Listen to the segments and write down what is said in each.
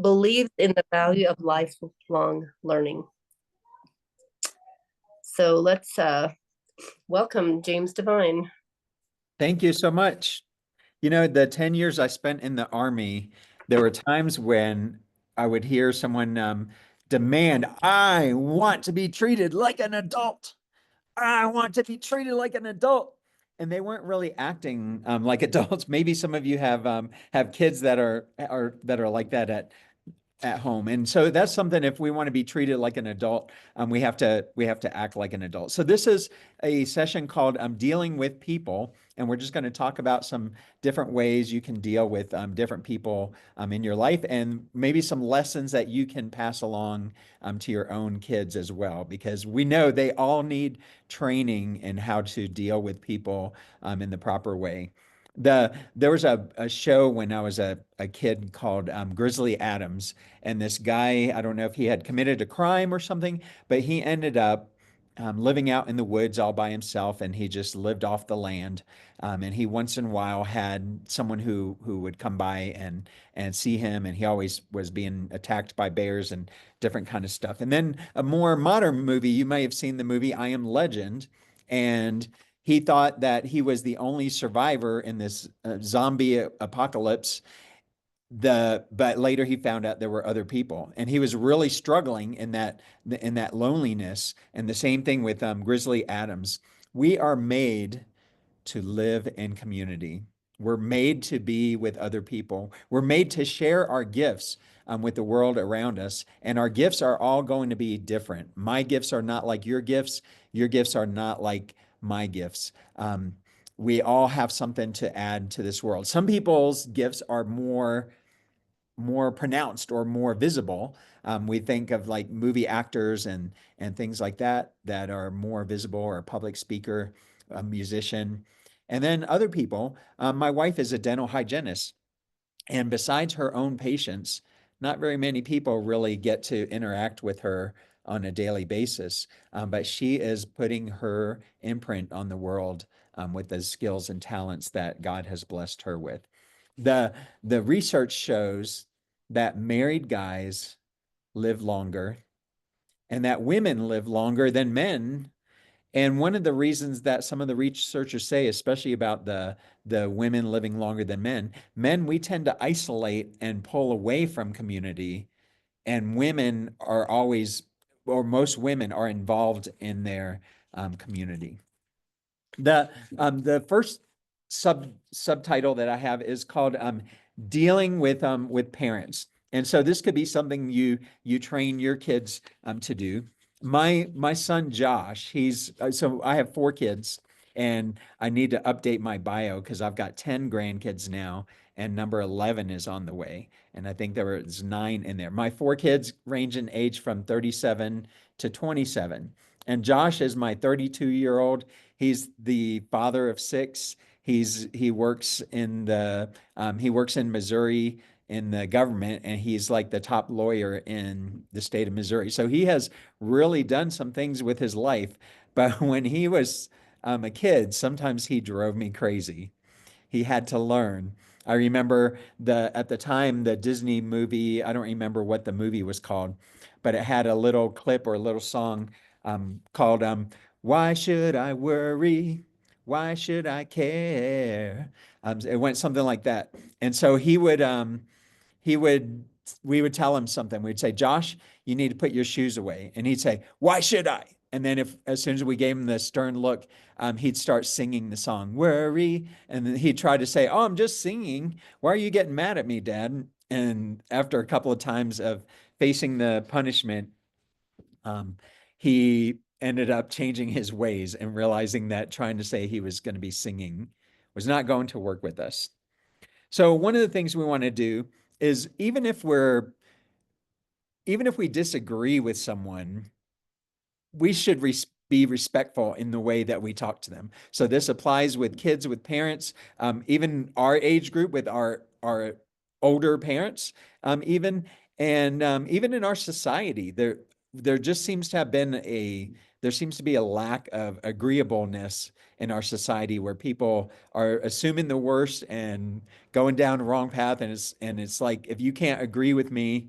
believes in the value of lifelong learning. So let's welcome James Devine. Thank you so much. You know, the 10 years I spent in the Army, there were times when I would hear someone demand, I want to be treated like an adult. I want to be treated like an adult. And they weren't really acting like adults. Maybe some of you have kids that are like that at home. And so that's something if we want to be treated like an adult, we have to act like an adult. So this is a session called Dealing with People, and we're just going to talk about some different ways you can deal with different people in your life, and maybe some lessons that you can pass along to your own kids as well, because we know they all need training in how to deal with people in the proper way. There was a show when I was a kid called Grizzly Adams, and this guy, I don't know if he had committed a crime or something, but he ended up living out in the woods all by himself, and he just lived off the land. And he once in a while had someone who would come by and see him, and he always was being attacked by bears and different kind of stuff. And then a more modern movie, you may have seen the movie I Am Legend, and he thought that he was the only survivor in this zombie apocalypse. But later he found out there were other people, and he was really struggling in that loneliness. And the same thing with Grizzly Adams. We are made to live in community. We're made to be with other people. We're made to share our gifts with the world around us. And our gifts are all going to be different. My gifts are not like your gifts. Your gifts are not like my gifts. We all have something to add to this world. Some people's gifts are more pronounced or more visible. We think of like movie actors and things like that are more visible, or a public speaker, a musician. And then other people, my wife is a dental hygienist, and besides her own patients, not very many people really get to interact with her on a daily basis. But she is putting her imprint on the world with the skills and talents that God has blessed her with. The the research shows that married guys live longer and that women live longer than men. And one of the reasons that some of the researchers say, especially about the women living longer than men, we tend to isolate and pull away from community, and women are always, or most women are involved in their community. The first subtitle that I have is called dealing with parents. And so this could be something you train your kids to do. My son Josh, he's so I have 4 kids, and I need to update my bio because I've got 10 grandkids now, and number 11 is on the way. And I think there was 9 in there. My 4 kids range in age from 37 to 27. And Josh is my 32-year-old. He's the father of 6. He works in Missouri in the government, and he's like the top lawyer in the state of Missouri. So he has really done some things with his life. But when he was a kid, sometimes he drove me crazy. He had to learn. I remember at the time the Disney movie, I don't remember what the movie was called, but it had a little clip or a little song called Why Should I Worry? Why should I care? It went something like that. And so he would we would tell him something. We'd say, Josh, you need to put your shoes away. And he'd say, why should I? And then if as soon as we gave him the stern look, he'd start singing the song, Worry. And then he'd try to say, oh, I'm just singing. Why are you getting mad at me, Dad? And after a couple of times of facing the punishment, he ended up changing his ways and realizing that trying to say he was going to be singing was not going to work with us. So one of the things we want to do is even if we disagree with someone, we should be respectful in the way that we talk to them. So this applies with kids, with parents, even our age group with our older parents, even and even in our society, there just seems to have been there seems to be a lack of agreeableness in our society where people are assuming the worst and going down the wrong path. And it's like, if you can't agree with me,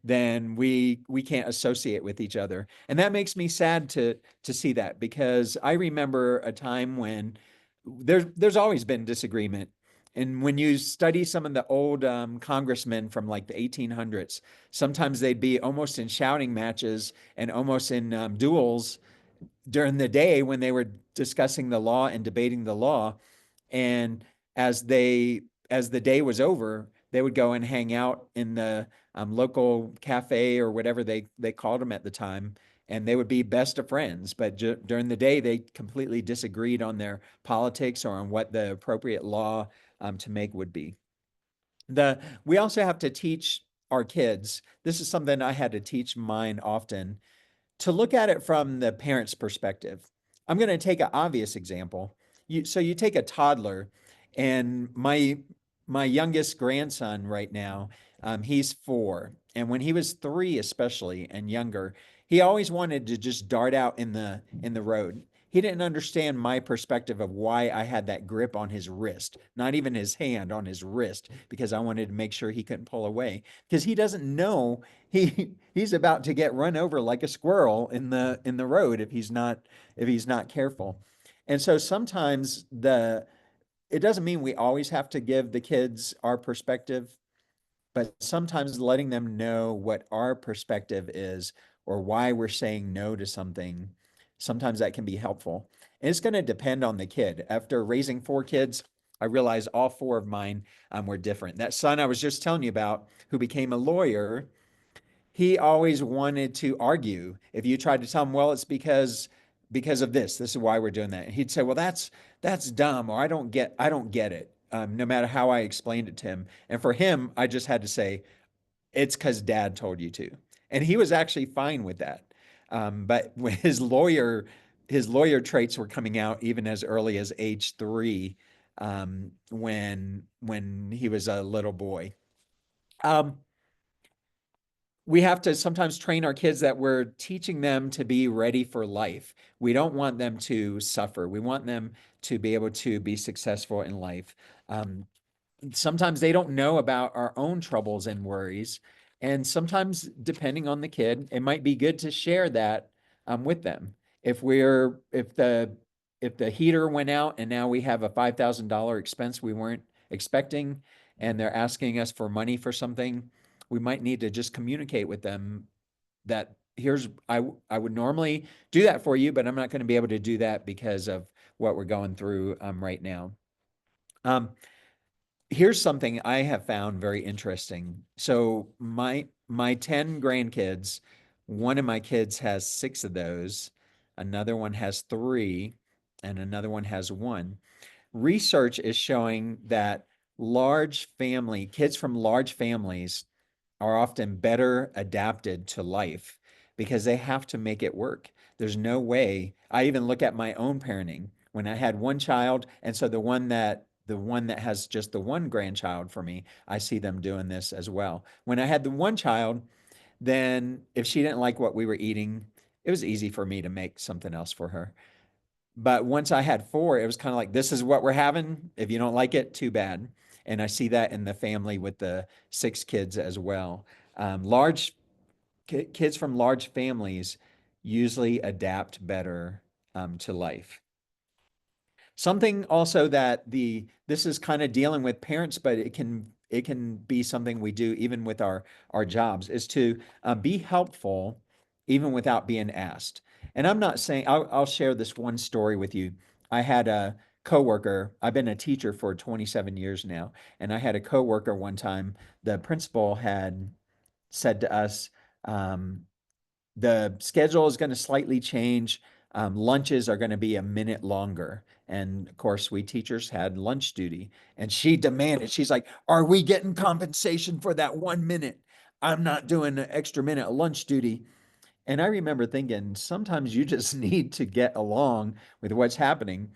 then we can't associate with each other. And that makes me sad to see that, because I remember a time when there's always been disagreement. And when you study some of the old congressmen from like the 1800s, sometimes they'd be almost in shouting matches and almost in duels during the day when they were discussing the law and debating the law. And as the day was over, they would go and hang out in the local cafe or whatever they called them at the time, and they would be best of friends. But during the day, they completely disagreed on their politics or on what the appropriate law to make would be. We also have to teach our kids. This is something I had to teach mine often, to look at it from the parent's perspective. I'm going to take an obvious example. So you take a toddler, and my youngest grandson right now, he's 4, and when he was 3, especially and younger, he always wanted to just dart out in the road. He didn't understand my perspective of why I had that grip on his wrist, not even his hand, on his wrist, because I wanted to make sure he couldn't pull away. Because he doesn't know he's about to get run over like a squirrel in the road if he's not careful. And so sometimes the it doesn't mean we always have to give the kids our perspective, but sometimes letting them know what our perspective is or why we're saying no to something, sometimes that can be helpful. And it's going to depend on the kid. After raising 4 kids, I realized all 4 of mine were different. That son I was just telling you about, who became a lawyer, he always wanted to argue. If you tried to tell him, well, it's because of this. This is why we're doing that. And he'd say, well, that's dumb, or I don't get it. No matter how I explained it to him. And for him, I just had to say, it's because dad told you to. And he was actually fine with that. But when his lawyer traits were coming out even as early as age 3, when he was a little boy. Um, we have to sometimes train our kids that we're teaching them to be ready for life. We don't want them to suffer. We want them to be able to be successful in life. Sometimes they don't know about our own troubles and worries. And sometimes, depending on the kid, it might be good to share that with them. If the heater went out and now we have a $5,000 expense we weren't expecting, and they're asking us for money for something, we might need to just communicate with them that I would normally do that for you, but I'm not going to be able to do that because of what we're going through right now. Um, Here's something I have found very interesting. So my 10 grandkids, one of my kids has 6 of those, another one has 3, and another one has 1. Research is showing that kids from large families are often better adapted to life because they have to make it work. There's no way. I even look at my own parenting when I had one child, and so the one that has just the one grandchild for me, I see them doing this as well. When I had the one child, then if she didn't like what we were eating, it was easy for me to make something else for her. But once I had 4, it was kind of like, this is what we're having. If you don't like it, too bad. And I see that in the family with the 6 kids as well. Large kids from large families usually adapt better to life. Something also that this is kind of dealing with parents, but it can be something we do even with our jobs, is to be helpful even without being asked. And I'm not saying I'll share this one story with you. I had a coworker. I've been a teacher for 27 years now, and I had a coworker one time. The principal had said to us, um, the schedule is going to slightly change. Lunches are going to be a minute longer. And of course, we teachers had lunch duty. And she demanded, she's like, are we getting compensation for that 1 minute? I'm not doing an extra minute of lunch duty. And I remember thinking, sometimes you just need to get along with what's happening.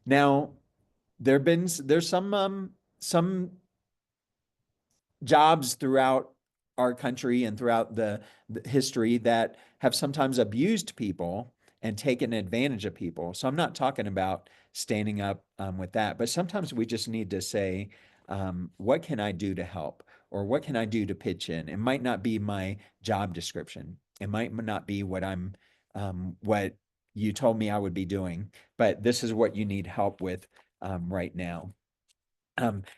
Now, there's some jobs throughout our country and throughout the history that have sometimes abused people, and taking advantage of people. So I'm not talking about standing up with that, but sometimes we just need to say, what can I do to help? Or what can I do to pitch in? It might not be my job description. It might not be what you told me I would be doing, but this is what you need help with right now.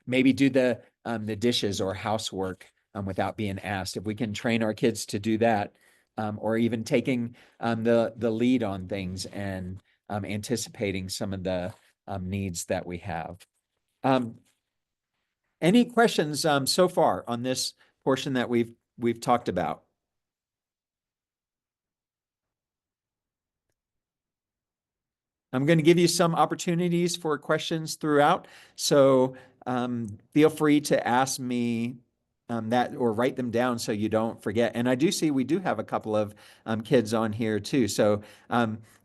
Maybe do the dishes or housework without being asked. If we can train our kids to do that, or even taking the lead on things and anticipating some of the needs that we have. Um, any questions so far on this portion that we've talked about? I'm going to give you some opportunities for questions throughout. So feel free to ask me that or write them down so you don't forget. And I do see we do have a couple of kids on here too. So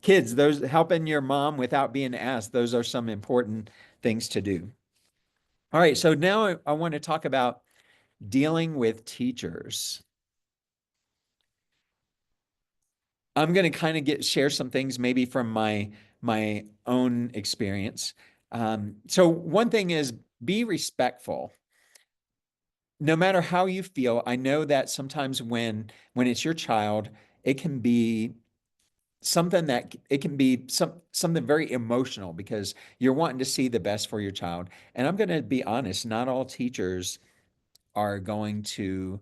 kids, those helping your mom without being asked, those are some important things to do. All right. So now I want to talk about dealing with teachers. I'm going to kind of share some things maybe from my own experience. So one thing is be respectful. No matter how you feel, I know that sometimes when it's your child, it can be something very emotional because you're wanting to see the best for your child. And I'm going to be honest, not all teachers are going to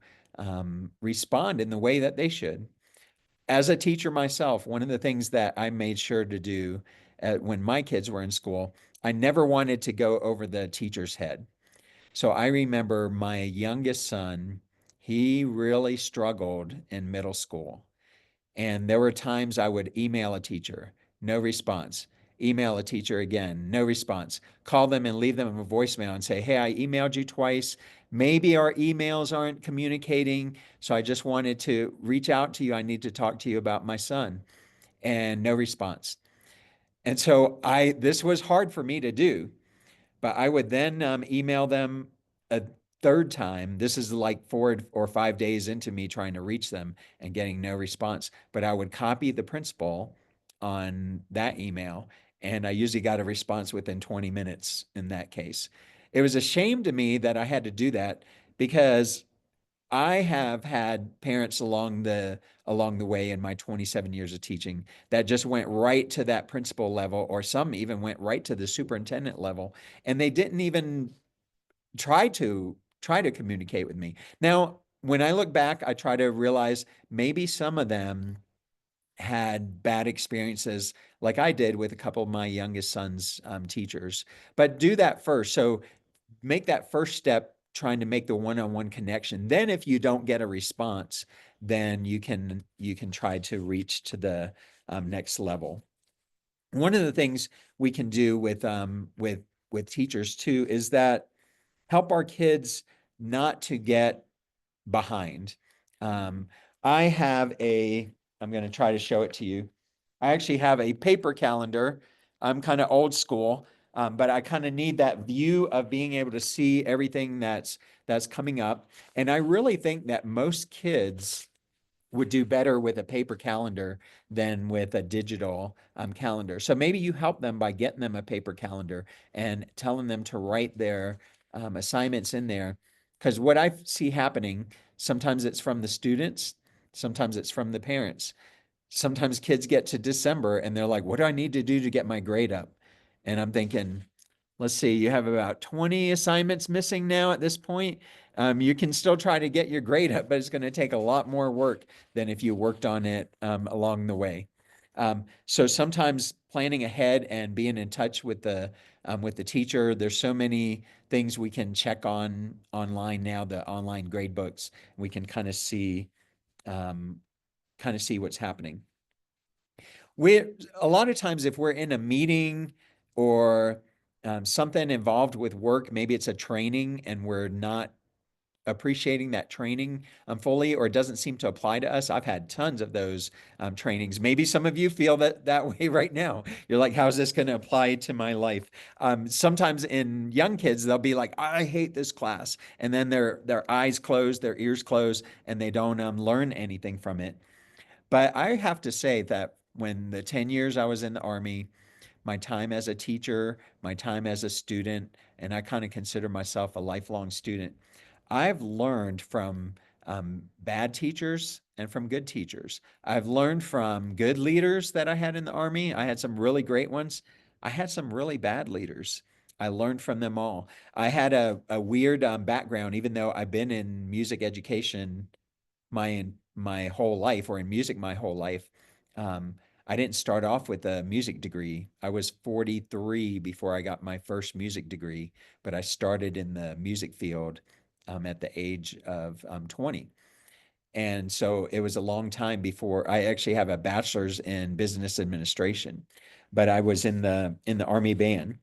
respond in the way that they should. As a teacher myself, one of the things that I made sure to do when my kids were in school, I never wanted to go over the teacher's head. So I remember my youngest son, he really struggled in middle school. And there were times I would email a teacher, no response. Email a teacher again, no response. Call them and leave them a voicemail and say, hey, I emailed you twice. Maybe our emails aren't communicating. So I just wanted to reach out to you. I need to talk to you about my son. And no response. And so this was hard for me to do, but I would then email them a third time. This is like 4 or 5 days into me trying to reach them and getting no response. But I would copy the principal on that email, and I usually got a response within 20 minutes in that case. It was a shame to me that I had to do that because I have had parents along the way in my 27 years of teaching that just went right to that principal level, or some even went right to the superintendent level, and they didn't even try to communicate with me. Now, when I look back, I try to realize maybe some of them had bad experiences like I did with a couple of my youngest son's teachers, but do that first. So make that first step trying to make the one-on-one connection. Then if you don't get a response, then you can try to reach to the next level. One of the things we can do with teachers too is that help our kids not to get behind. Um, I have I'm going to try to show it to you. I actually have a paper calendar. I'm kind of old school, but I kind of need that view of being able to see everything that's coming up. And I really think that most kids would do better with a paper calendar than with a digital calendar. So maybe you help them by getting them a paper calendar and telling them to write their assignments in there. Because what I see happening, sometimes it's from the students, sometimes it's from the parents. Sometimes kids get to December and they're like, what do I need to do to get my grade up? And I'm thinking, let's see, you have about 20 assignments missing now at this point. You can still try to get your grade up, but it's going to take a lot more work than if you worked on it along the way. So sometimes planning ahead and being in touch with the teacher. There's so many things we can check on online now. The online grade books, we can um, kind of see what's happening. We a lot of times if we're in a meeting or something involved with work, maybe it's a training and we're not appreciating that training fully, or it doesn't seem to apply to us. I've had tons of those trainings. Maybe some of you feel that way right now. You're like, how's this going to apply to my life? Sometimes in young kids, they'll be like, I hate this class. And then their eyes close, their ears close, and they don't learn anything from it. But I have to say that when the 10 years I was in the Army, my time as a teacher, my time as a student, and I kind of consider myself a lifelong student. I've learned from bad teachers and from good teachers. I've learned from good leaders that I had in the Army. I had some really great ones. I had some really bad leaders. I learned from them all. I had a weird background, even though I've been in music education my whole life, or in music my whole life. Um, I didn't start off with a music degree. I was 43 before I got my first music degree, but I started in the music field at the age of 20. And so it was a long time before I actually have a bachelor's in business administration, but I was in the Army band.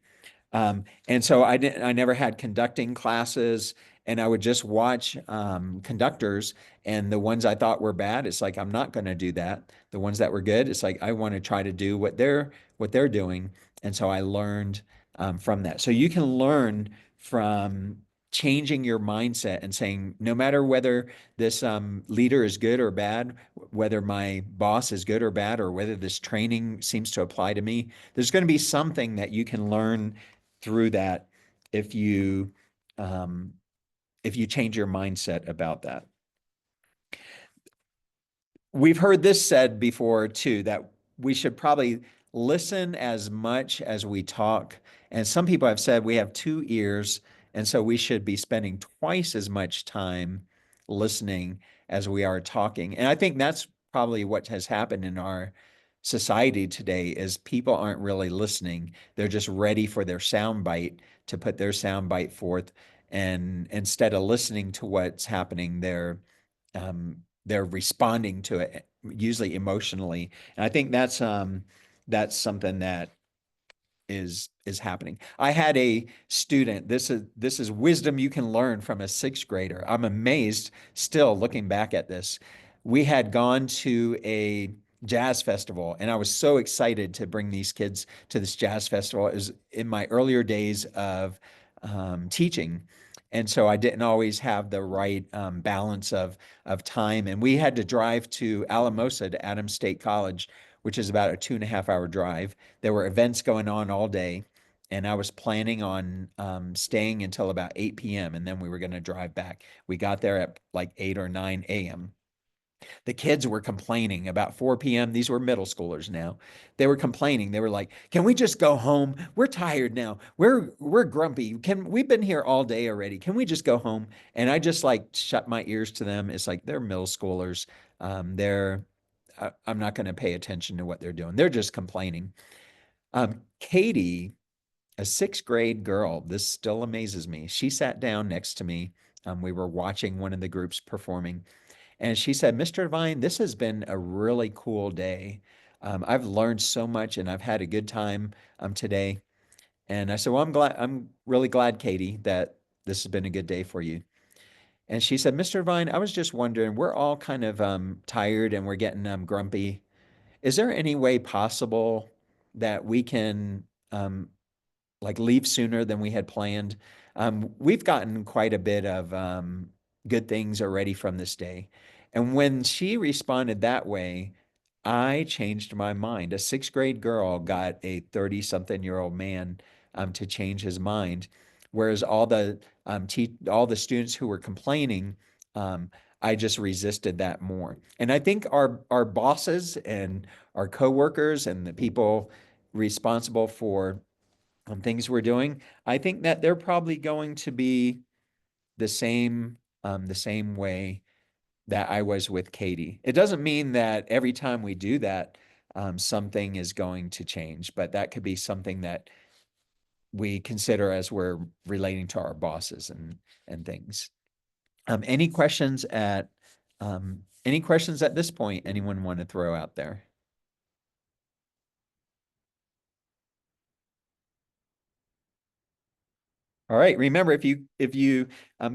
And so I never had conducting classes, and I would just watch conductors, and the ones I thought were bad, it's like I'm not going to do that. The ones that were good, it's like I want to try to do what they're doing, and so I learned from that. So you can learn from changing your mindset and saying, no matter whether this leader is good or bad, whether my boss is good or bad, or whether this training seems to apply to me, there's going to be something that you can learn through that if you um, if you change your mindset about that. We've heard this said before too, that we should probably listen as much as we talk. And some people have said we have two ears, and so we should be spending twice as much time listening as we are talking. And I think that's probably what has happened in our society today is people aren't really listening. They're just ready for their sound bite to put their sound bite forth. And instead of listening to what's happening, they're responding to it, usually emotionally. And I think that's something that is happening. I had a student, this is wisdom you can learn from a sixth grader. I'm amazed still looking back at this. We had gone to a jazz festival, and I was so excited to bring these kids to this jazz festival. It was in my earlier days of teaching. And so I didn't always have the right balance of time. And we had to drive to Alamosa to Adams State College, which is about a 2.5 hour drive. There were events going on all day, and I was planning on staying until about 8 p.m. and then we were going to drive back. We got there at like 8 or 9 a.m. The kids were complaining about 4 p.m. These were middle schoolers now. They were complaining. They were like, "Can we just go home? We're tired now. We're grumpy. We've been here all day already. Can we just go home?" And I just like shut my ears to them. It's like they're middle schoolers. I'm not going to pay attention to what they're doing. They're just complaining. Katie, a sixth grade girl, this still amazes me. She sat down next to me. We were watching one of the groups performing, and she said, "Mr. Devine, this has been a really cool day. I've learned so much, and I've had a good time today." And I said, "Well, I'm really glad, Katie, that this has been a good day for you." And she said, "Mr. Devine, I was just wondering, we're all kind of tired and we're getting grumpy. Is there any way possible that we can like leave sooner than we had planned? We've gotten quite a bit of good things already from this day." And when she responded that way, I changed my mind. A sixth grade girl got a 30-something-year-old man to change his mind, whereas all the students who were complaining, I just resisted that more. And I think our bosses and our coworkers and the people responsible for things we're doing, I think that they're probably going to be the same way that I was with Katie. It doesn't mean that every time we do that, something is going to change, but that could be something that we consider as we're relating to our bosses and things. Any questions at this point anyone want to throw out there? All right. Remember, if you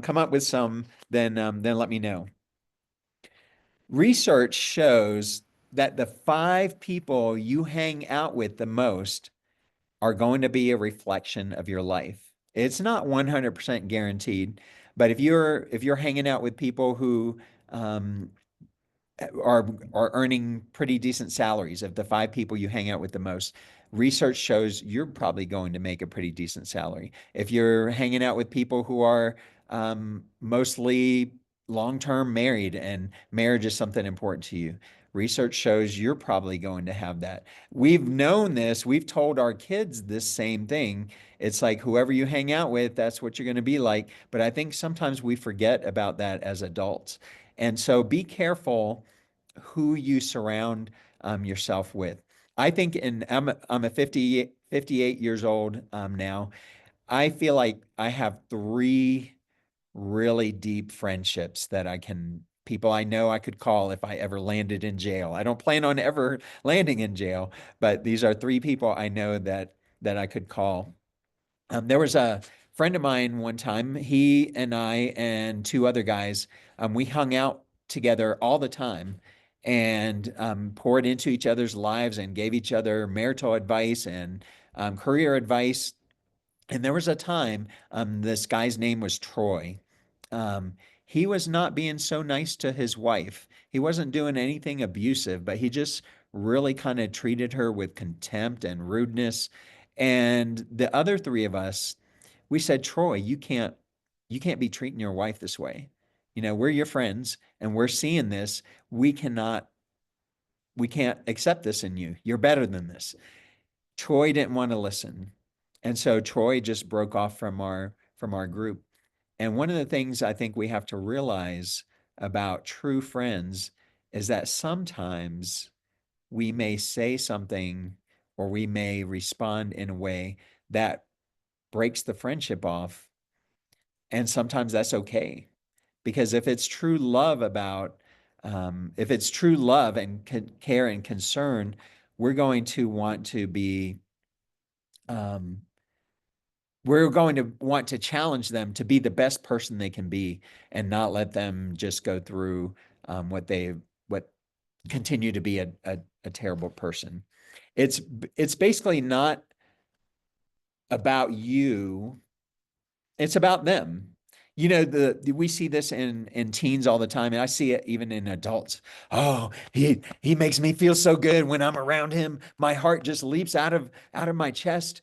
come up with some, then let me know. Research shows that the five people you hang out with the most are going to be a reflection of your life. It's not 100% guaranteed, but if you're hanging out with people who um, are earning pretty decent salaries. Of the five people you hang out with the most, research shows you're probably going to make a pretty decent salary. If you're hanging out with people who are mostly long-term married and marriage is something important to you, research shows you're probably going to have that. We've known this. We've told our kids this same thing. It's like whoever you hang out with, that's what you're going to be like. But I think sometimes we forget about that as adults. And so be careful who you surround yourself with. I think I'm a 58 years old now. I feel like I have three really deep friendships that people I know I could call if I ever landed in jail. I don't plan on ever landing in jail, but these are three people I know that I could call. There was a friend of mine one time, he and I and two other guys, we hung out together all the time and poured into each other's lives and gave each other marital advice and career advice. And there was a time, this guy's name was Troy. Um, he was not being so nice to his wife. He wasn't doing anything abusive, but he just really kind of treated her with contempt and rudeness. And the other three of us, we said, Troy, you can't be treating your wife this way. You know, we're your friends and we're seeing this. We can't accept this in you. You're better than this. Troy didn't want to listen. And so Troy just broke off from our group. And one of the things I think we have to realize about true friends is that sometimes we may say something or we may respond in a way that breaks the friendship off. And sometimes that's okay. Because if it's true love and care and concern, we're going to want to be um, we're going to want to challenge them to be the best person they can be and not let them just go through what continue to be a terrible person. It's it's basically not about you, it's about them. You know, we see this in teens all the time, and I see it even in adults. Oh, he makes me feel so good when I'm around him. My heart just leaps out of my chest.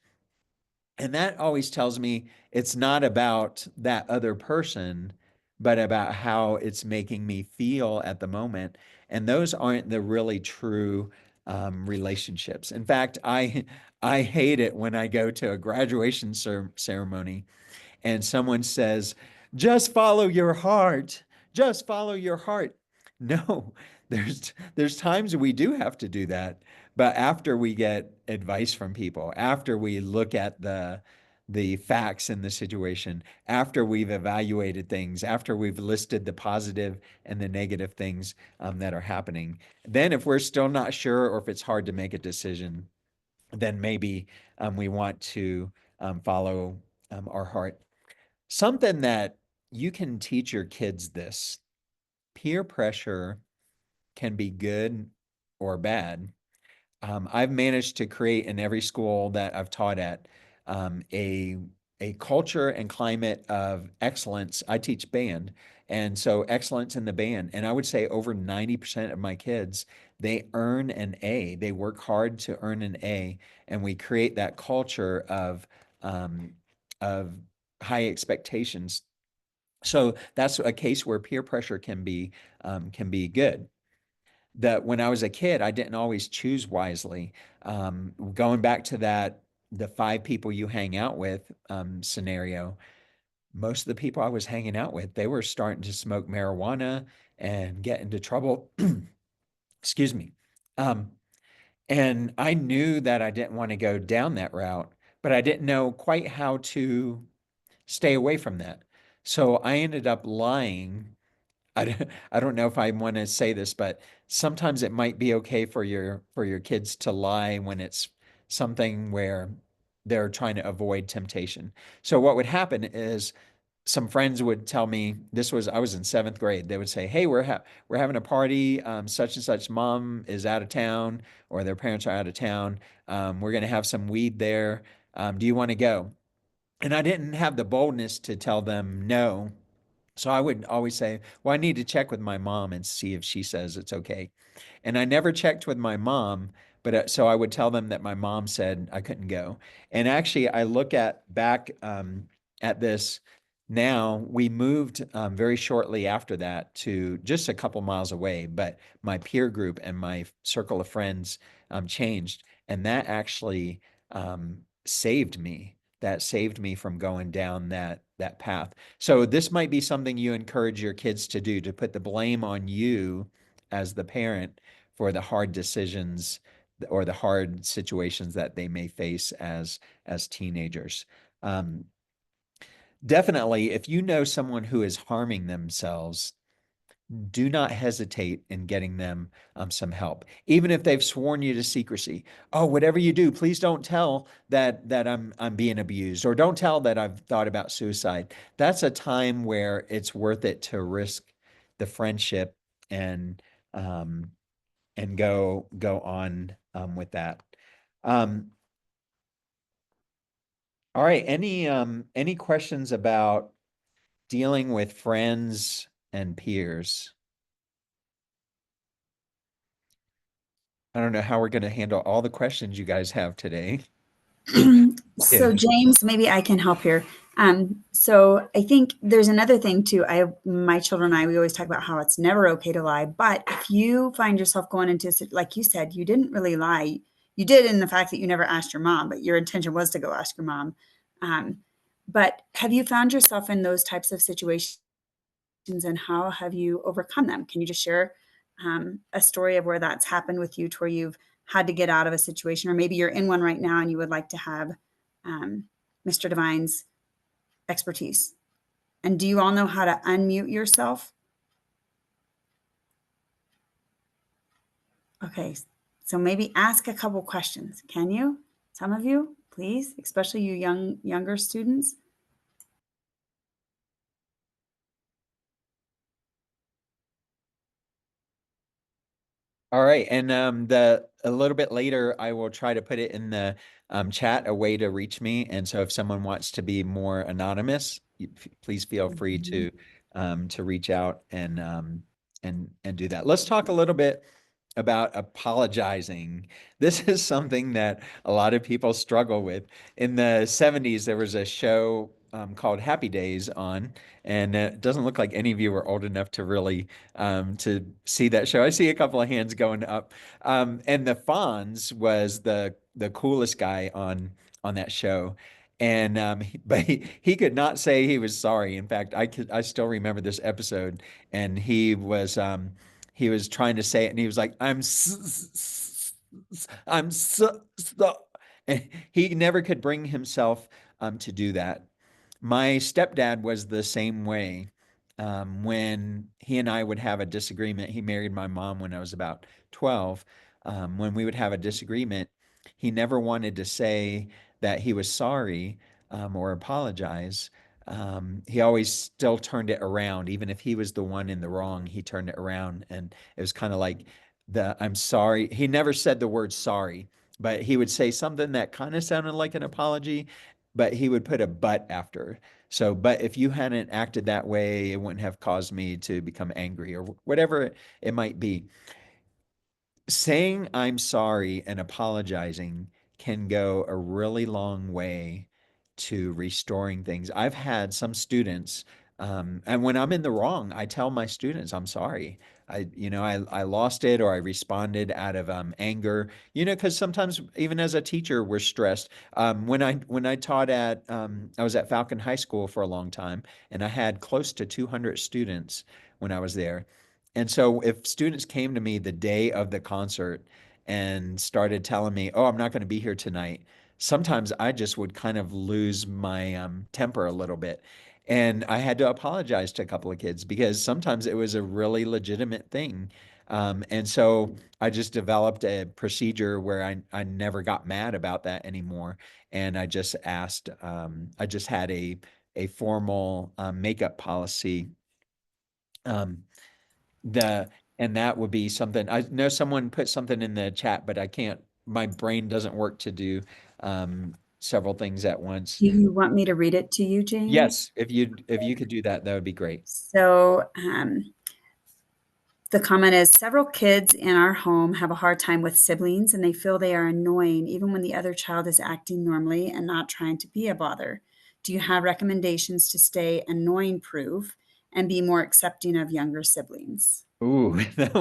And that always tells me it's not about that other person, but about how it's making me feel at the moment. And those aren't the really true relationships. In fact, I hate it when I go to a graduation ceremony and someone says, just follow your heart, just follow your heart. No, there's times we do have to do that, but after we get advice from people, after we look at the facts in the situation, after we've evaluated things, after we've listed the positive and the negative things that are happening, then if we're still not sure or if it's hard to make a decision, then maybe we want to follow our heart. Something that you can teach your kids this: peer pressure can be good or bad. I've managed to create in every school that I've taught at um, a a culture and climate of excellence. I teach band, and so excellence in the band. And I would say over 90% of my kids, they earn an A. They work hard to earn an A, and we create that culture um, of high expectations. So that's a case where peer pressure can be good. That when I was a kid, I didn't always choose wisely. Going back to the five people you hang out with scenario, most of the people I was hanging out with, they were starting to smoke marijuana and get into trouble. Excuse me. Um, and I knew that I didn't want to go down that route, but I didn't know quite how to stay away from that. So I ended up lying. I don't know if I want to say this, but sometimes it might be okay for your kids to lie when it's something where they're trying to avoid temptation. So what would happen is some friends would tell me, I was in seventh grade. They would say, "Hey, we're having a party. Such and such mom is out of town, or their parents are out of town. We're going to have some weed there. Do you want to go?" And I didn't have the boldness to tell them no. So I would always say, well, I need to check with my mom and see if she says it's okay. And I never checked with my mom, but so I would tell them that my mom said I couldn't go. And actually, I look at back at this now. We moved very shortly after that to just a couple miles away, but my peer group and my circle of friends changed, and that actually saved me. That saved me from going down that path. So this might be something you encourage your kids to do, to put the blame on you as the parent for the hard decisions or the hard situations that they may face as teenagers. Um, Definitely, if you know someone who is harming themselves, do not hesitate in getting them some help, even if they've sworn you to secrecy. Oh, whatever you do, please don't tell that I'm being abused, or don't tell that I've thought about suicide. That's a time where it's worth it to risk the friendship and um, and go on with that. Um, all right, any questions about dealing with friends and peers? I don't know how we're going to handle all the questions you guys have today. So If James, maybe I can help here. So I think there's another thing too. My children and I, we always talk about how it's never okay to lie. But if you find yourself going into, like you said, you didn't really lie. You did in the fact that you never asked your mom, but your intention was to go ask your mom. Um, but have you found yourself in those types of situations, and how have you overcome them? Can you just share a story of where that's happened with you, to where you've had to get out of a situation, or maybe you're in one right now and you would like to have um, Mr. Devine's expertise? And do you all know how to unmute yourself? Okay, so maybe ask a couple questions. Can you? Some of you, please, especially you younger students. All right, and the a little bit later, I will try to put it in the chat a way to reach me. And so, if someone wants to be more anonymous, please feel free Mhm. to reach out and do that. Let's talk a little bit about apologizing. This is something that a lot of people struggle with. In the 70s, there was a show called Happy Days on, and it doesn't look like any of you were old enough to really to see that show. I see a couple of hands going up. And the Fonz was the coolest guy on that show. And but he could not say he was sorry. In fact, I still remember this episode, and he was trying to say it, and he was like, I'm so, and he never could bring himself to do that. My stepdad was the same way. When he and I would have a disagreement, he married my mom when I was about 12. When we would have a disagreement, he never wanted to say that he was sorry or apologize. He always still turned it around. Even if he was the one in the wrong, he turned it around. And it was kind of like I'm sorry. He never said the word sorry, but he would say something that kind of sounded like an apology, but he would put a but after. So, but if you hadn't acted that way, it wouldn't have caused me to become angry or whatever it might be. Saying I'm sorry and apologizing can go a really long way to restoring things. I've had some students, and when I'm in the wrong, I tell my students I'm sorry. I lost it, or I responded out of anger. Because sometimes even as a teacher, we're stressed. When I taught I was at Falcon High School for a long time, and I had close to 200 students when I was there. And so if students came to me the day of the concert and started telling me, "Oh, I'm not going to be here tonight," sometimes I just would kind of lose my temper a little bit. And I had to apologize to a couple of kids because sometimes it was a really legitimate thing. And so I just developed a procedure where I never got mad about that anymore. And I just had a formal makeup policy. Um, the and that would be something. I know someone put something in the chat, but I can't. My brain doesn't work to do. Um, several things at once. Do you want me to read it to you, James? Yes, if you could do that, that would be great. So the comment is, several kids in our home have a hard time with siblings and they feel they are annoying even when the other child is acting normally and not trying to be a bother. Do you have recommendations to stay annoying proof and be more accepting of younger siblings? Ooh, that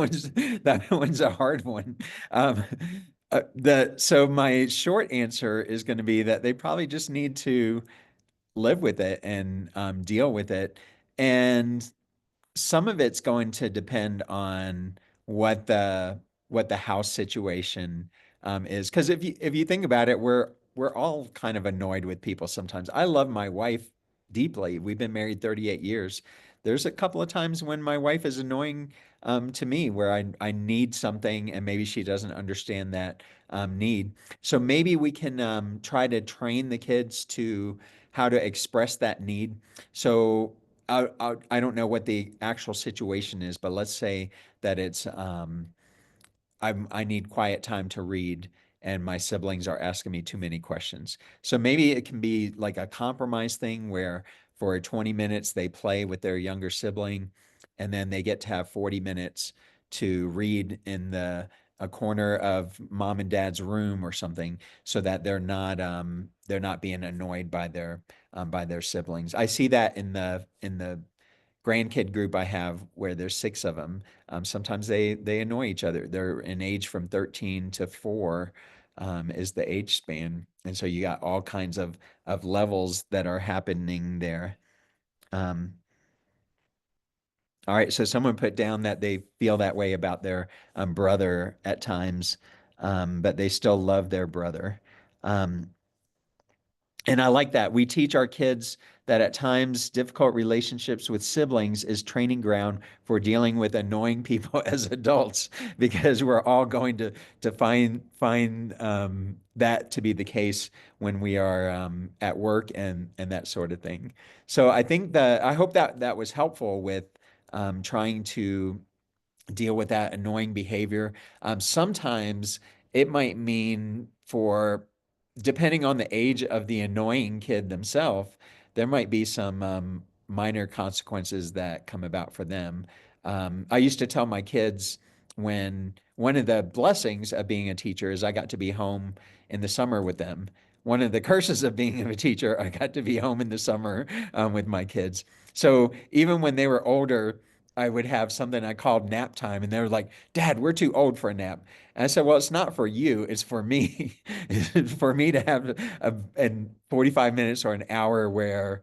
one's a hard one. Um, so my short answer is going to be that they probably just need to live with it and deal with it. And some of it's going to depend on what the what the house situation is. Because if you think about it, we're all kind of annoyed with people sometimes. I love my wife deeply. We've been married 38 years. There's a couple of times when my wife is annoying to me where I need something and maybe she doesn't understand that need. So maybe we can try to train the kids to how to express that need. So I don't know what the actual situation is, but let's say that it's I need quiet time to read, and my siblings are asking me too many questions. So maybe it can be like a compromise thing where for 20 minutes they play with their younger sibling, and then they get to have 40 minutes to read in the a corner of mom and dad's room or something, so that they're not being annoyed by their siblings. I see that in the grandkid group I have where there's six of them. Sometimes they annoy each other. They're in age from 13 to 4 is the age span, and so you got all kinds of levels that are happening there. Um, all right, so someone put down that they feel that way about their brother at times, but they still love their brother. Um, And I like that. We teach our kids that at times difficult relationships with siblings is training ground for dealing with annoying people as adults, because we're all going to find that to be the case when we are at work and that sort of thing. So I think that I hope that that was helpful with trying to deal with that annoying behavior. Sometimes it might mean for, depending on the age of the annoying kid themselves, there might be some minor consequences that come about for them. I used to tell my kids when one of the blessings of being a teacher is I got to be home in the summer with them. One of the curses of being a teacher, I got to be home in the summer with my kids. So even when they were older, I would have something I called nap time, and they were like, "Dad, we're too old for a nap." And I said, "Well, it's not for you; it's for me. It's for me to have and 45 minutes or an hour where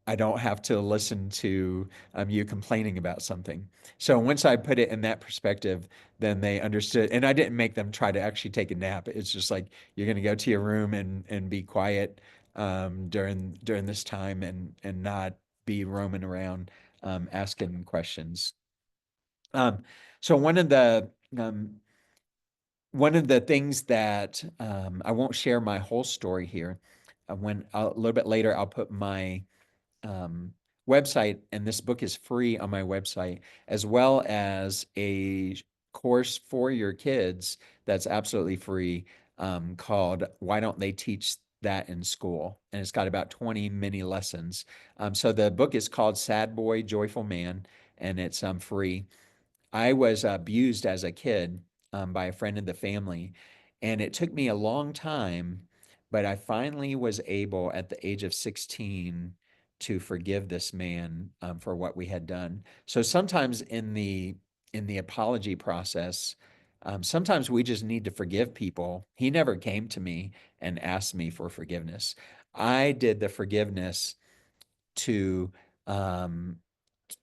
I don't have to listen to you complaining about something." So once I put it in that perspective, then they understood, and I didn't make them try to actually take a nap. It's just like you're going to go to your room and be quiet during this time and not be roaming around asking questions. Um, so one of the things that I won't share my whole story here. A little bit later, I'll put my um, website, and this book is free on my website, as well as a course for your kids that's absolutely free called "Why Don't They Teach That in School?" And it's got about 20 mini lessons. So the book is called Sad Boy, Joyful Man, and it's free. I was abused as a kid by a friend in the family, and it took me a long time, but I finally was able at the age of 16 to forgive this man for what we had done. So sometimes in the apology process, sometimes we just need to forgive people. He never came to me and asked me for forgiveness. I did the forgiveness to um,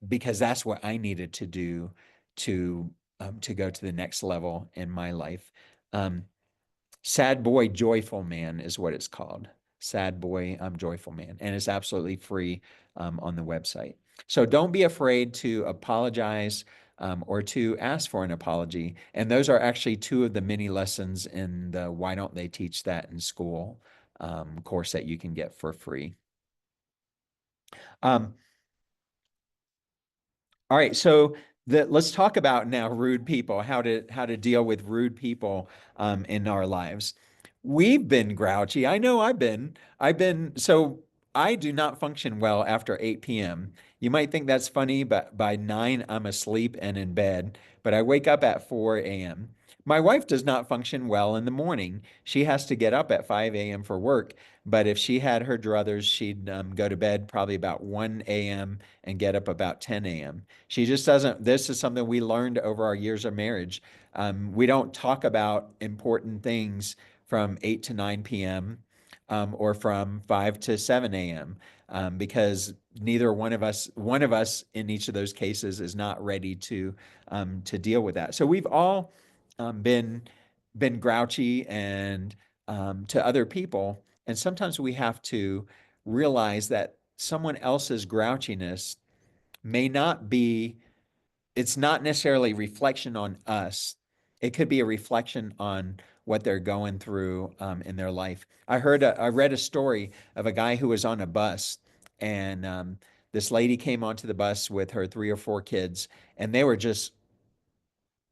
because that's what I needed to do to go to the next level in my life. Um, Sad Boy, Joyful Man is what it's called. Sad Boy, Joyful Man, and it's absolutely free on the website. So don't be afraid to apologize or to ask for an apology. And those are actually two of the mini lessons in the "Why Don't They Teach That in School" course that you can get for free. Um, All right, so let's talk about now rude people, how to deal with rude people in our lives. We've been grouchy. I know so I do not function well after 8 p.m. You might think that's funny, but by 9, I'm asleep and in bed, but I wake up at 4 a.m. My wife does not function well in the morning. She has to get up at 5 a.m. for work, but if she had her druthers, she'd go to bed probably about 1 a.m. and get up about 10 a.m. She just doesn't. This is something we learned over our years of marriage. We don't talk about important things from 8 to 9 p.m. Or from 5 to 7 a.m. Because neither one of us in each of those cases is not ready to deal with that. So we've all been grouchy and to other people, and sometimes we have to realize that someone else's grouchiness may not be it's not necessarily reflection on us. It could be a reflection on what they're going through in their life. I read a story of a guy who was on a bus, and this lady came onto the bus with her 3 or 4 kids, and they were just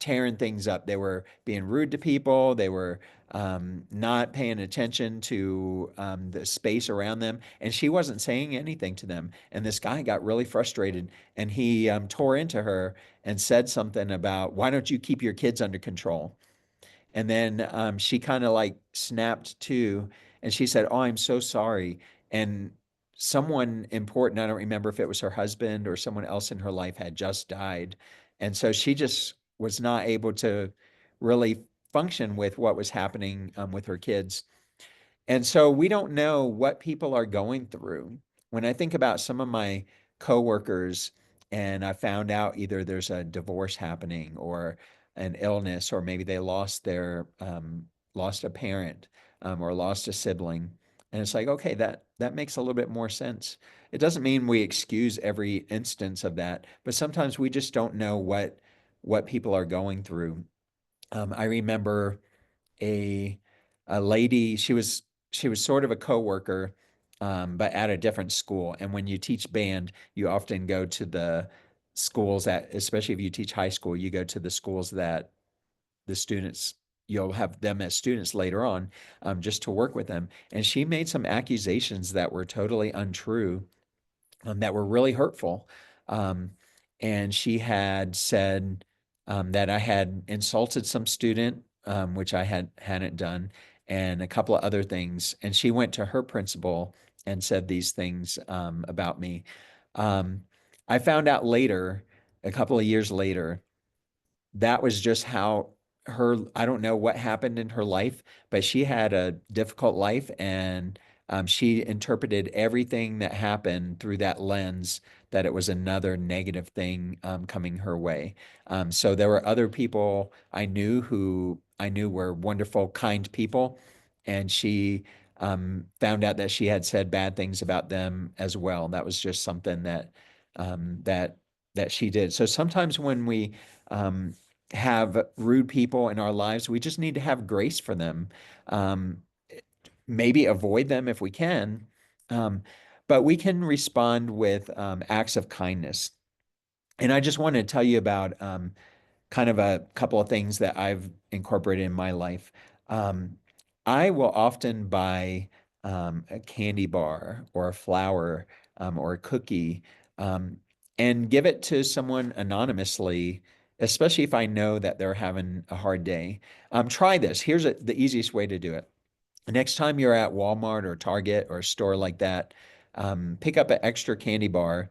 tearing things up. They were being rude to people. They were not paying attention to the space around them. And she wasn't saying anything to them. And this guy got really frustrated and he tore into her and said something about, why don't you keep your kids under control? And then she kind of like snapped to, and she said, "Oh, I'm so sorry." And someone important, I don't remember if it was her husband or someone else in her life, had just died. And so she just was not able to really function with what was happening with her kids. And so we don't know what people are going through. When I think about some of my coworkers and I found out either there's a divorce happening or an illness, or maybe they lost a parent or lost a sibling. And it's like, okay, that makes a little bit more sense. It doesn't mean we excuse every instance of that, but sometimes we just don't know what people are going through. I remember a a lady. She was sort of a coworker, but at a different school. And when you teach band, you often go to the schools that, especially if you teach high school, you go to the schools that the students you'll have them as students later on, just to work with them. And she made some accusations that were totally untrue, that were really hurtful. Um, and she had said that I had insulted some student, which I hadn't done, and a couple of other things. And she went to her principal and said these things about me. Um, I found out later, a couple of years later, that was just how I don't know what happened in her life, but she had a difficult life, and she interpreted everything that happened through that lens, that it was another negative thing coming her way. So there were other people I knew who I knew were wonderful, kind people, and she found out that she had said bad things about them as well. That was just something um, that that she did. So sometimes when we um, have rude people in our lives, we just need to have grace for them. Um, Maybe avoid them if we can, um, but we can respond with acts of kindness. And I just want to tell you about kind of a couple of things that I've incorporated in my life. Um, I will often buy a candy bar or a flower or a cookie, um, and give it to someone anonymously, especially if I know that they're having a hard day. Try this. Here's the easiest way to do it. Next time you're at Walmart or Target or a store like that, pick up an extra candy bar,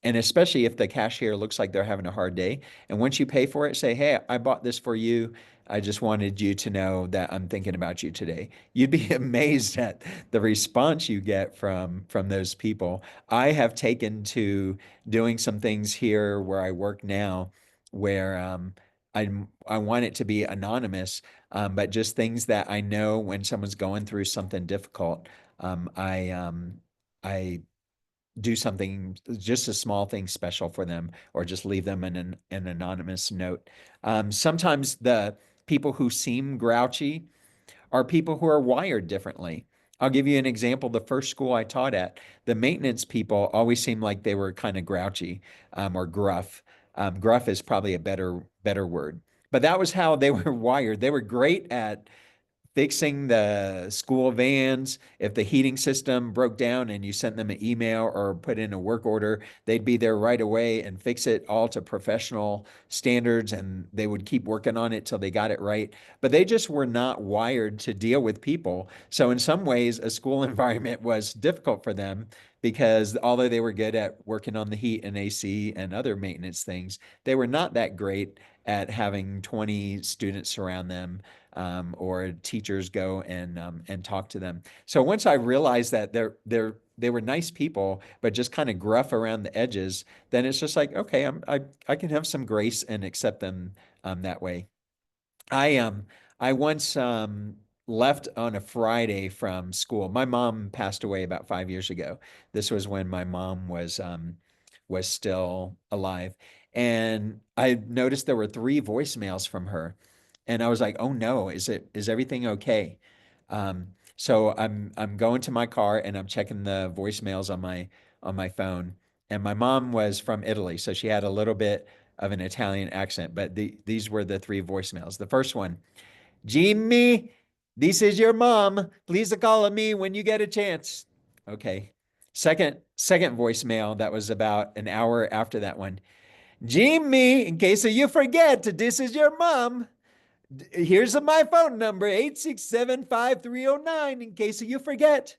and especially if the cashier looks like they're having a hard day. And once you pay for it, say, "Hey, I bought this for you. I just wanted you to know that I'm thinking about you today." You'd be amazed at the response you get from those people. I have taken to doing some things here where I work now, where I want it to be anonymous, but just things that I know when someone's going through something difficult. I do something, just a small thing special for them, or just leave them an anonymous note. Sometimes the people who seem grouchy are people who are wired differently. I'll give you an example. The first school I taught at, the maintenance people always seemed like they were kind of grouchy, or gruff. Gruff is probably a better word, but that was how they were wired. They were great at fixing the school vans. If the heating system broke down and you sent them an email or put in a work order, they'd be there right away and fix it all to professional standards, and they would keep working on it till they got it right. But they just were not wired to deal with people. So in some ways, a school environment was difficult for them because although they were good at working on the heat and AC and other maintenance things, they were not that great at having 20 students surround them, or teachers go and talk to them. So once I realized that they were nice people, but just kind of gruff around the edges, then it's just like, okay, I can have some grace and accept them that way. I once left on a Friday from school. My mom passed away about 5 years ago. This was when my mom was still alive. And I noticed there were three voicemails from her. And I was like, oh no, is everything okay? So I'm going to my car and I'm checking the voicemails on my phone. And my mom was from Italy, so she had a little bit of an Italian accent, but these were the three voicemails. The first one, Jimmy, this is your mom. Please call me when you get a chance. Okay. Second voicemail that was about an hour after that one. Jimmy, in case you forget, this is your mom. Here's my phone number, 867-5309, in case you forget.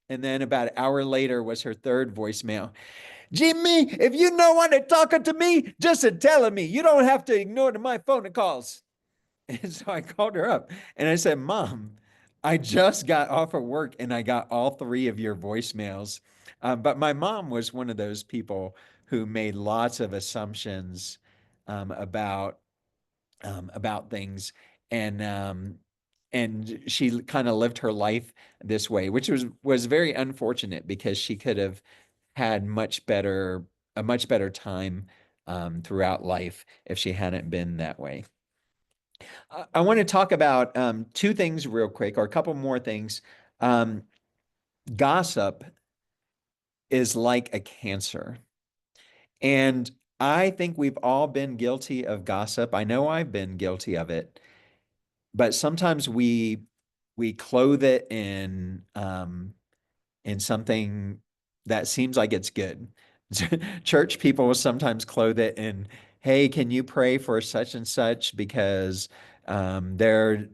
And then about an hour later was her third voicemail. Jimmy, if you don't want to talk to me, just tell me. You don't have to ignore my phone calls. And so I called her up and I said, Mom, I just got off of work and I got all three of your voicemails. But my mom was one of those people who made lots of assumptions um, about about things, and she kind of lived her life this way, which was very unfortunate because she could have had a much better time throughout life if she hadn't been that way. I want to talk about two things real quick, or a couple more things. Um, Gossip is like a cancer. And I think we've all been guilty of gossip. I know I've been guilty of it, but sometimes we clothe it in something that seems like it's good. Church people will sometimes clothe it in, hey, can you pray for such and such because they're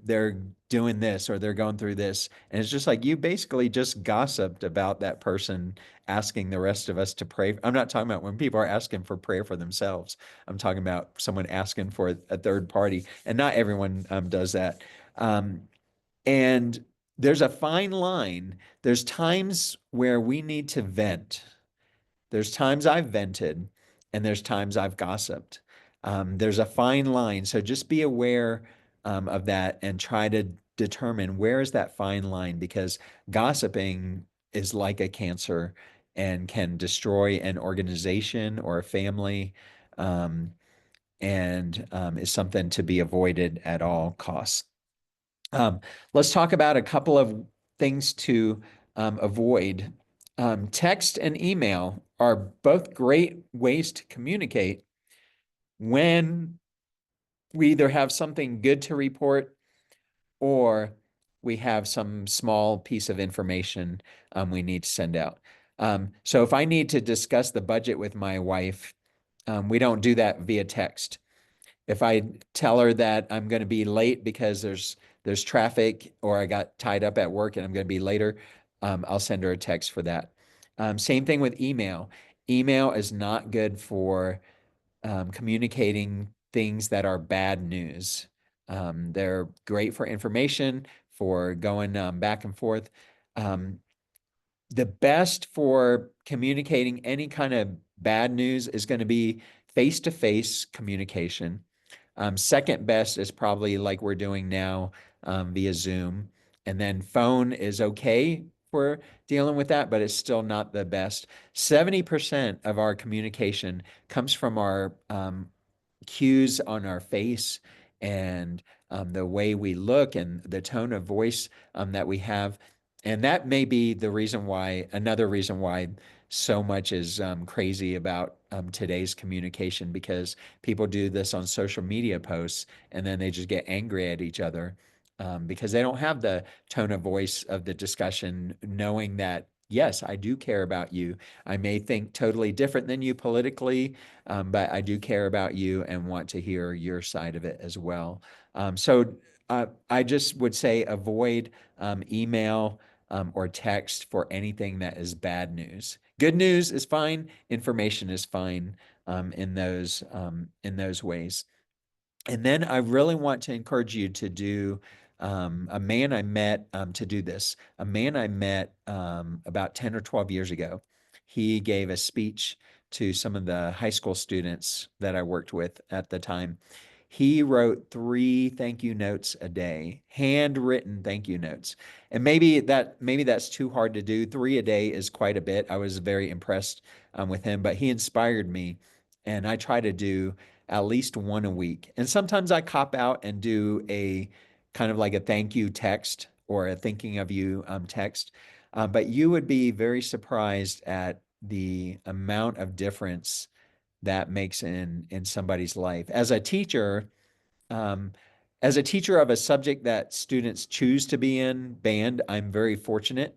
doing this or they're going through this. And it's just like you basically just gossiped about that person asking the rest of us to pray. I'm not talking about when people are asking for prayer for themselves. I'm talking about someone asking for a third party. And not everyone does that. And there's a fine line. There's times where we need to vent. There's times I've vented, and there's times I've gossiped. There's a fine line. So just be aware of that and try to determine where is that fine line, because gossiping is like a cancer and can destroy an organization or a family, and is something to be avoided at all costs. Um, let's talk about a couple of things to avoid. Text and email are both great ways to communicate when we either have something good to report or we have some small piece of information we need to send out. So if I need to discuss the budget with my wife, we don't do that via text. If I tell her that I'm going to be late because there's traffic or I got tied up at work and I'm going to be later, I'll send her a text for that. Same thing with email. Email is not good for communicating things that are bad news. They're great for information, for going back and forth. Um, the best for communicating any kind of bad news is going to be face-to-face communication. Second best is probably like we're doing now via Zoom. And then phone is okay for dealing with that, but it's still not the best. 70% of our communication comes from our cues on our face and the way we look and the tone of voice that we have. And that may be another reason why so much is crazy about today's communication, because people do this on social media posts and then they just get angry at each other. because they don't have the tone of voice of the discussion, knowing that, yes, I do care about you. I may think totally different than you politically, but I do care about you and want to hear your side of it as well. I just would say avoid email or text for anything that is bad news. Good news is fine. Information is fine in those ways. And then I really want to encourage you to do a man I met to do this. A man I met about 10 or 12 years ago. He gave a speech to some of the high school students that I worked with at the time. He wrote 3 thank you notes a day, handwritten thank you notes. And maybe that's too hard to do. 3 a day is quite a bit. I was very impressed with him, but he inspired me. And I try to do at least one a week. And sometimes I cop out and do a kind of like a thank you text or a thinking of you text. But you would be very surprised at the amount of difference that makes in somebody's life. Um, as a teacher of a subject that students choose to be in, band, I'm very fortunate.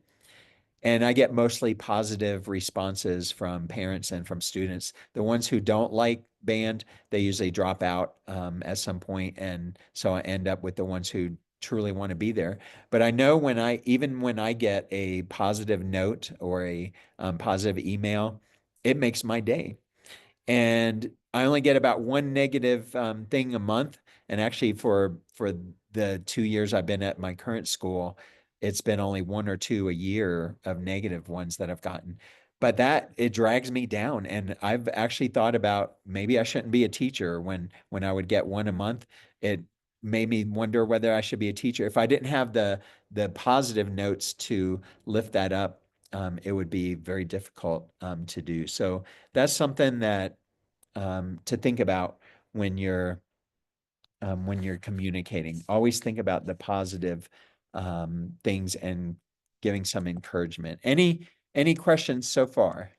And I get mostly positive responses from parents and from students. The ones who don't like band, they usually drop out at some point, and so I end up with the ones who truly want to be there. But I know even when I get a positive note or a positive email, it makes my day. And I only get about one negative thing a month. And actually, for the 2 years I've been at my current school, it's been only 1 or 2 a year of negative ones that I've gotten. But that it drags me down, and I've actually thought about maybe I shouldn't be a teacher. When I would get one a month, it made me wonder whether I should be a teacher. If I didn't have the positive notes to lift that up, it would be very difficult to do. So that's something that to think about when you're communicating. Always think about the positive things and giving some encouragement. Any questions so far?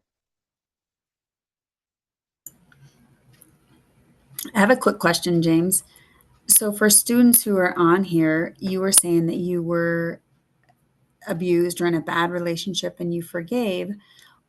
I have a quick question, James. So for students who are on here, you were saying that you were abused or in a bad relationship and you forgave.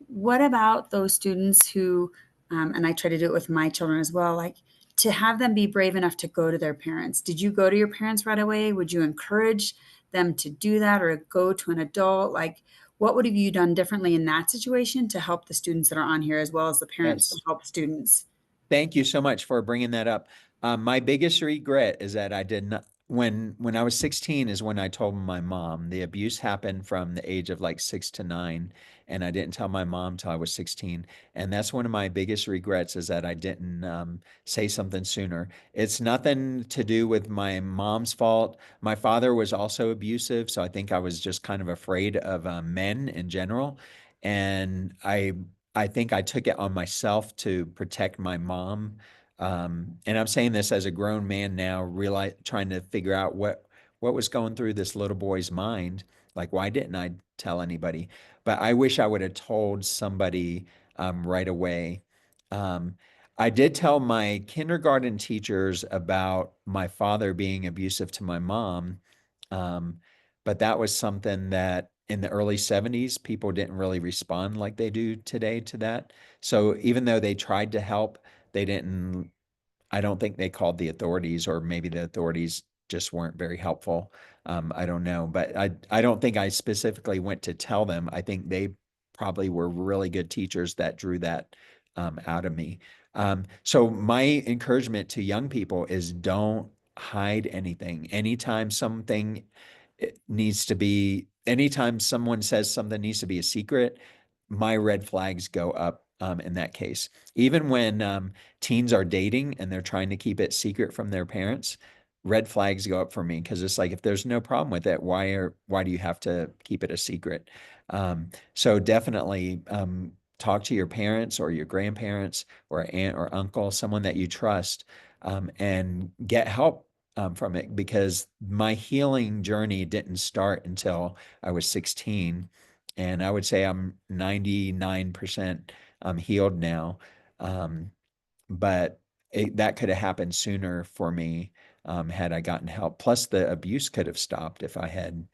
What about those students who, and I try to do it with my children as well, like to have them be brave enough to go to their parents? Did you go to your parents right away? Would you encourage them to do that or go to an adult? Like, what would have you done differently in that situation to help the students that are on here as well as the parents to Yes. help students? Thank you so much for bringing that up. My biggest regret is that I did not. When I was 16 is when I told my mom. The abuse happened from the age of like 6 to 9, and I didn't tell my mom till I was 16. And that's one of my biggest regrets is that I didn't say something sooner. It's nothing to do with my mom's fault. My father was also abusive, so I think I was just kind of afraid of men in general, and I think I took it on myself to protect my mom. And I'm saying this as a grown man now, trying to figure out what was going through this little boy's mind. Like, why didn't I tell anybody? But I wish I would have told somebody right away. Um, I did tell my kindergarten teachers about my father being abusive to my mom. Um, but that was something that in the early 70s, people didn't really respond like they do today to that. So even though they tried to help, they didn't, I don't think they called the authorities, or maybe the authorities just weren't very helpful. I don't know, but I don't think I specifically went to tell them. I think they probably were really good teachers that drew that out of me. So my encouragement to young people is don't hide anything. Anytime someone says something needs to be a secret, my red flags go up in that case. Even when teens are dating and they're trying to keep it secret from their parents, red flags go up for me because it's like if there's no problem with it, why do you have to keep it a secret? So definitely talk to your parents or your grandparents or aunt or uncle, someone that you trust, and get help from it, because my healing journey didn't start until I was 16. And I would say I'm 99% healed now. But that could have happened sooner for me had I gotten help. Plus, the abuse could have stopped if I had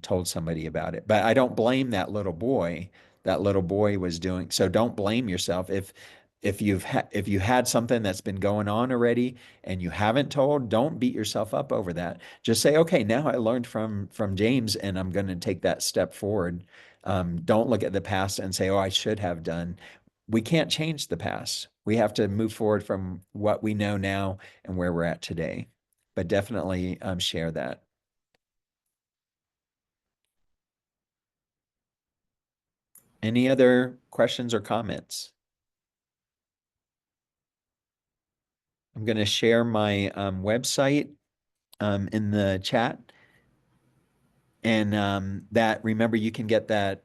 told somebody about it. But I don't blame that little boy. That little boy was doing so. Don't blame yourself if you had something that's been going on already and you haven't told. Don't beat yourself up over that. Just say, okay, now I learned from James, and I'm going to take that step forward. Don't look at the past and say, oh, I should have done. We can't change the past. We have to move forward from what we know now and where we're at today. But definitely share that. Any other questions or comments? I'm going to share my website in the chat. And that, remember, you can get that.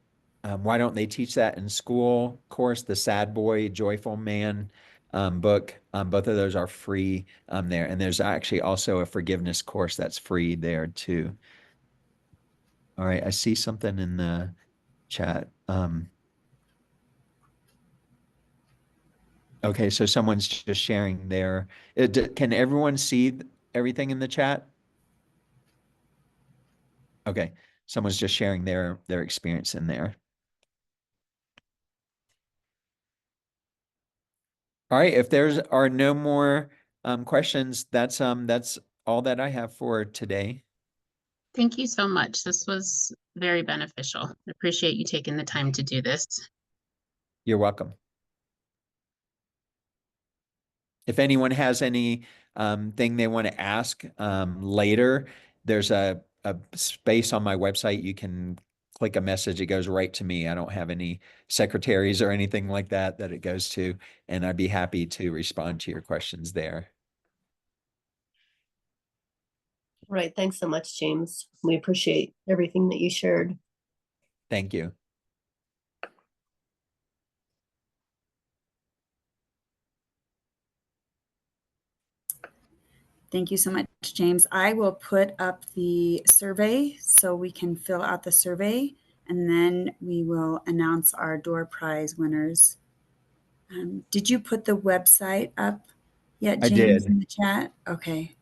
Why don't they teach that in school course? The Sad Boy, Joyful Man book. Both of those are free there. And there's actually also a forgiveness course that's free there too. All right, I see something in the chat. Okay, so someone's just sharing their. Can everyone see everything in the chat? Okay, someone's just sharing their experience in there. All right, if there's are no more questions, that's all that I have for today. Thank you so much. This was very beneficial. I appreciate you taking the time to do this. You're welcome. If anyone has any thing they want to ask later, there's a space on my website. You can click a message. It goes right to me. I don't have any secretaries or anything like that it goes to, and I'd be happy to respond to your questions there. Right. Thanks so much, James. We appreciate everything that you shared. Thank you. Thank you so much, James. I will put up the survey so we can fill out the survey, and then we will announce our door prize winners. Did you put the website up yet, I James, did. in the chat? Okay.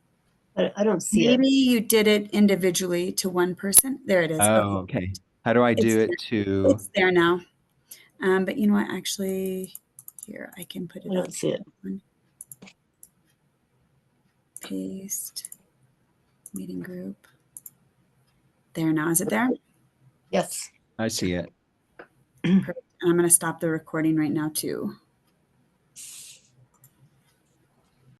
I don't see Maybe it. you did it individually to one person. There it is. Oh, okay. How do I do it to? It's there now. But you know what? Actually, here, I can put it I up. don't see it. Paste. Meeting group. There now. Is it there? Yes. I see it. Perfect. And I'm going to stop the recording right now too.